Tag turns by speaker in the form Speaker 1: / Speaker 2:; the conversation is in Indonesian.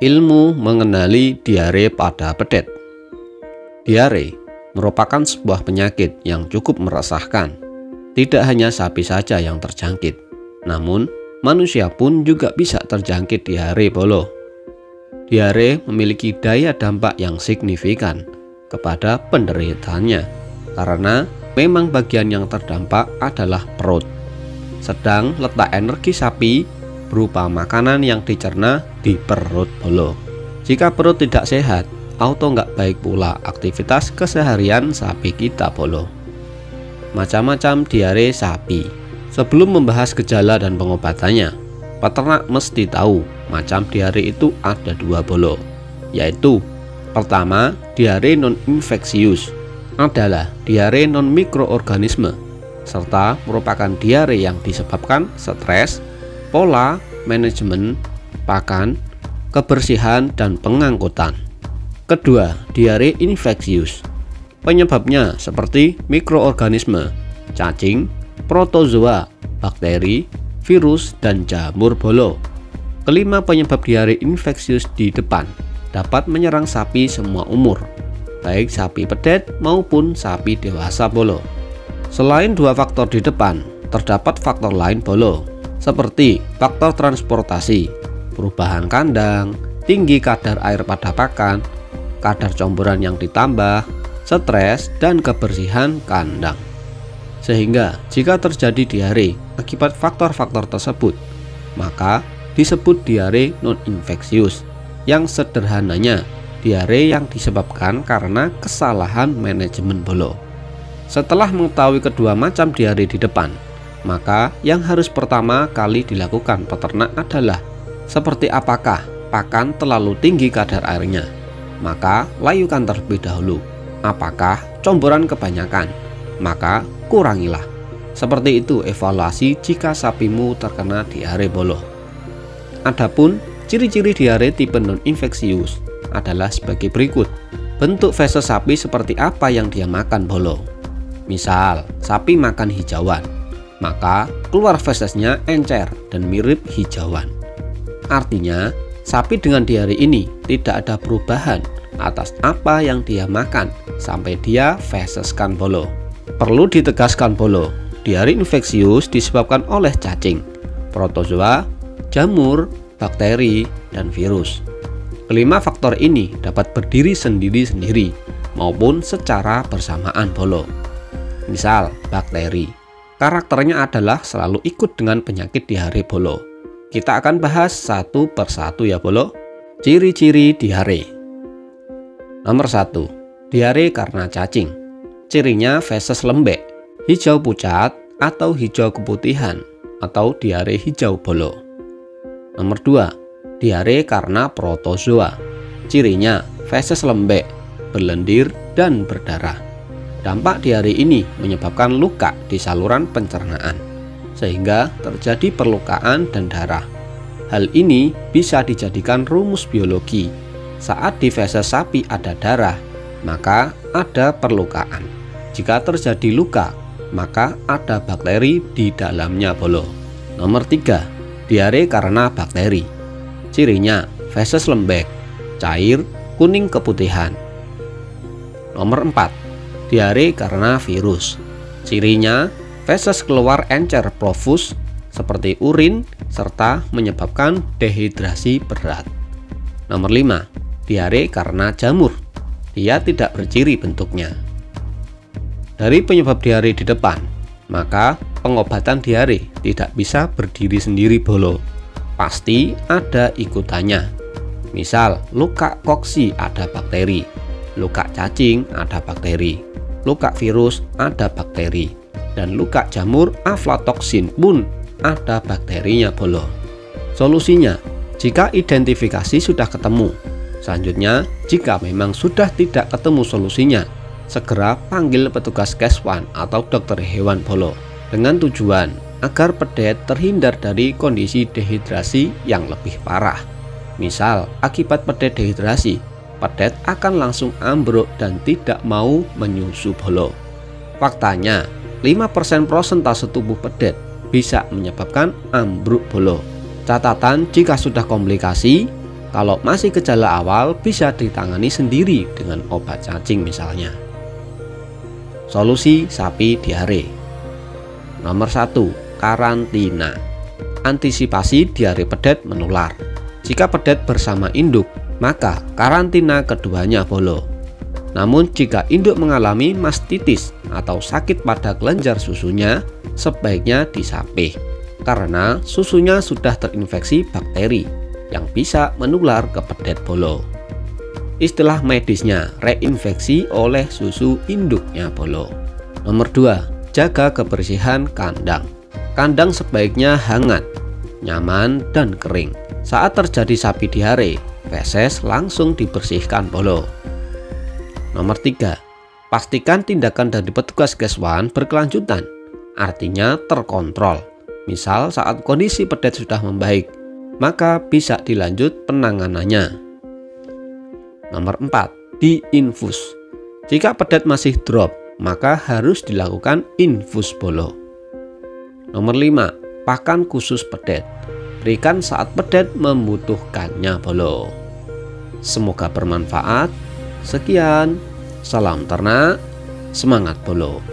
Speaker 1: Ilmu mengenali diare pada pedet. Diare merupakan sebuah penyakit yang cukup meresahkan. Tidak hanya sapi saja yang terjangkit, namun manusia pun juga bisa terjangkit diare bolo. Diare memiliki daya dampak yang signifikan kepada penderitaannya, karena memang bagian yang terdampak adalah perut. Sedang letak energi sapi berupa makanan yang dicerna di perut bolo. Jika perut tidak sehat, auto nggak baik pula aktivitas keseharian sapi kita bolo. Macam-macam diare sapi. Sebelum membahas gejala dan pengobatannya, peternak mesti tahu macam diare itu ada dua bolo, yaitu pertama, diare non-infeksius adalah diare non-mikroorganisme, serta merupakan diare yang disebabkan stres, pola manajemen pakan, kebersihan, dan pengangkutan. Kedua, diare infeksius. Penyebabnya seperti mikroorganisme, cacing, protozoa, bakteri, virus, dan jamur bolo. Kelima, penyebab diare infeksius di depan dapat menyerang sapi semua umur, baik sapi pedet maupun sapi dewasa bolo. Selain dua faktor di depan, terdapat faktor lain bolo, seperti faktor transportasi, perubahan kandang, tinggi kadar air pada pakan, kadar comboran yang ditambah, stres, dan kebersihan kandang. Sehingga jika terjadi diare akibat faktor-faktor tersebut, maka disebut diare non-infeksius, yang sederhananya diare yang disebabkan karena kesalahan manajemen bolo. Setelah mengetahui kedua macam diare di depan, maka yang harus pertama kali dilakukan peternak adalah seperti apakah pakan terlalu tinggi kadar airnya, maka layukan terlebih dahulu. Apakah comboran kebanyakan, maka kurangilah. Seperti itu evaluasi jika sapimu terkena diare bolo. Adapun ciri-ciri diare tipe non-infeksius adalah sebagai berikut. Bentuk feses sapi seperti apa yang dia makan bolo. Misal, sapi makan hijauan, maka keluar fesesnya encer dan mirip hijauan. Artinya, sapi dengan diare ini tidak ada perubahan atas apa yang dia makan sampai dia feseskan bolo. Perlu ditegaskan bolo, diare infeksius disebabkan oleh cacing, protozoa, jamur, bakteri, dan virus. Kelima faktor ini dapat berdiri sendiri-sendiri maupun secara bersamaan bolo. Misal, bakteri. Karakternya adalah selalu ikut dengan penyakit diare bolo. Kita akan bahas satu persatu ya bolo. Ciri-ciri diare. Nomor 1. Diare karena cacing. Cirinya feses lembek, hijau pucat atau hijau keputihan, atau diare hijau bolo. Nomor 2. Diare karena protozoa. Cirinya feses lembek, berlendir, dan berdarah. Dampak diare ini menyebabkan luka di saluran pencernaan, sehingga terjadi perlukaan dan darah. Hal ini bisa dijadikan rumus biologi. Saat di feses sapi ada darah, maka ada perlukaan. Jika terjadi luka, maka ada bakteri di dalamnya bolo. Nomor 3. Diare karena bakteri. Cirinya feses lembek, cair, kuning keputihan. Nomor 4. Diare karena virus. Cirinya feses keluar encer profus seperti urin serta menyebabkan dehidrasi berat. Nomor 5. Diare karena jamur. Dia tidak berciri bentuknya. Dari penyebab diare di depan, maka pengobatan diare tidak bisa berdiri sendiri bolo. Pasti ada ikutannya. Misal, luka koksi ada bakteri, luka cacing ada bakteri, luka virus ada bakteri, dan luka jamur aflatoksin pun ada bakterinya bolo. Solusinya, jika identifikasi sudah ketemu, selanjutnya jika memang sudah tidak ketemu solusinya, segera panggil petugas keswan atau dokter hewan bolo dengan tujuan agar pedet terhindar dari kondisi dehidrasi yang lebih parah. Misal, akibat pedet dehidrasi, pedet akan langsung ambruk dan tidak mau menyusu bolo. Faktanya, 5% prosentase tubuh pedet bisa menyebabkan ambruk bolo. Catatan jika sudah komplikasi, Kalau masih gejala awal, bisa ditangani sendiri dengan obat cacing misalnya. Solusi sapi diare. Nomor 1, karantina. Antisipasi diare pedet menular. Jika pedet bersama induk, maka karantina keduanya bolo. Namun jika induk mengalami mastitis atau sakit pada kelenjar susunya, sebaiknya disapih karena susunya sudah terinfeksi bakteri yang bisa menular ke pedet bolo. Istilah medisnya reinfeksi oleh susu induknya bolo. Nomor 2, jaga kebersihan kandang. Kandang sebaiknya hangat, nyaman, dan kering. Saat terjadi sapi diare, feses langsung dibersihkan bolo. Nomor 3, pastikan tindakan dari petugas keswan berkelanjutan, artinya terkontrol. Misal saat kondisi pedet sudah membaik, maka bisa dilanjut penanganannya. Nomor 4, diinfus. Jika pedet masih drop, maka harus dilakukan infus bolo. Nomor 5, pakan khusus pedet. Berikan saat pedet membutuhkannya bolo. Semoga bermanfaat. Sekian, salam ternak, semangat bolo.